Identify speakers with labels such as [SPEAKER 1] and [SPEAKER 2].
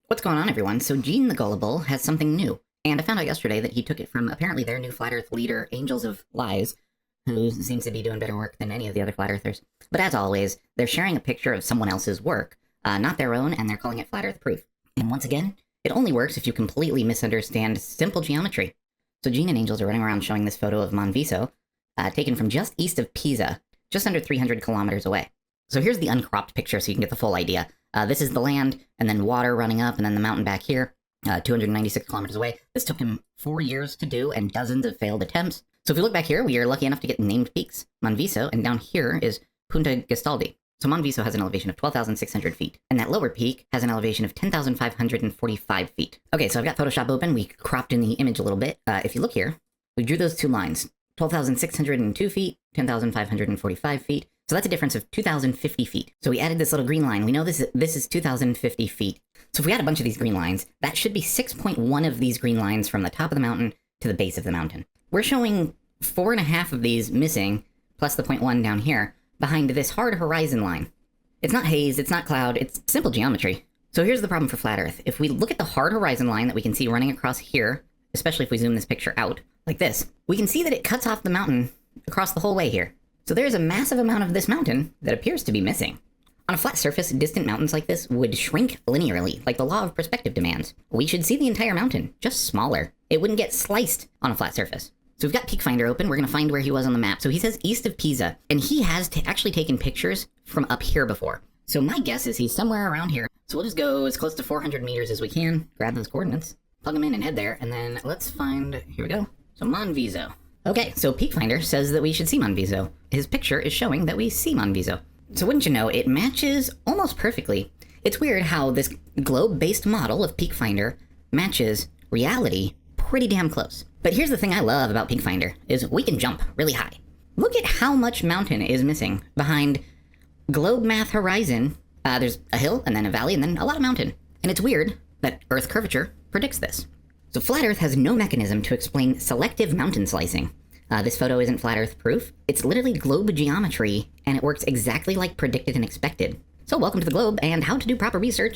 [SPEAKER 1] What's going on, everyone? So Gene the Gullible has something new, and I found out yesterday that he took it from apparently their new Flat Earth leader, Angels of Lies, who seems to be doing better work than any of the other Flat Earthers. But as always, they're sharing a picture of someone else's work, not their own, and they're calling it Flat Earth proof. And once again, it only works if you completely misunderstand simple geometry. So Gene and Angels are running around showing this photo of Monviso, taken from just east of Pisa, just under 300 kilometers away. So here's the uncropped picture so you can get the full idea. This is the land, and then water running up, and then the mountain back here, 296 kilometers away. This took him 4 years to do, and dozens of failed attempts. So if we look back here, we are lucky enough to get named peaks. Monviso, and down here is Punta Gastaldi. So Monviso has an elevation of 12,600 feet, and that lower peak has an elevation of 10,545 feet. Okay, so I've got Photoshop open. We cropped in the image a little bit. If you look here, we drew those two lines, 12,602 feet, 10,545 feet. So that's a difference of 2,050 feet. So we added this little green line. We know this is 2,050 feet. So if we add a bunch of these green lines, that should be 6.1 of these green lines from the top of the mountain to the base of the mountain. We're showing 4.5 of these missing, plus the 0.1 down here, behind this hard horizon line. It's not haze, it's not cloud, it's simple geometry. So here's the problem for Flat Earth. If we look at the hard horizon line that we can see running across here, especially if we zoom this picture out, like this, we can see that it cuts off the mountain across the whole way here. So there's a massive amount of this mountain that appears to be missing. On a flat surface, distant mountains like this would shrink linearly, like the law of perspective demands. We should see the entire mountain, just smaller. It wouldn't get sliced on a flat surface. So we've got Peak Finder open. We're going to find where he was on the map. So he says east of Pisa, and he has actually taken pictures from up here before. So my guess is he's somewhere around here. So we'll just go as close to 400 meters as we can, grab those coordinates, plug them in and head there, and then let's find, here we go. So Monviso. Okay, so Peak Finder says that we should see Monviso. His picture is showing that we see Monviso. So wouldn't you know, it matches almost perfectly. It's weird how this globe-based model of Peak Finder matches reality pretty damn close. But here's the thing I love about Peak Finder, is we can jump really high. Look at how much mountain is missing behind globe math horizon. There's a hill, and then a valley, and then a lot of mountain. And it's weird that Earth curvature predicts this. So Flat Earth has no mechanism to explain selective mountain slicing. This photo isn't Flat Earth proof. It's literally globe geometry, and it works exactly like predicted and expected. So welcome to the globe, and how to do proper research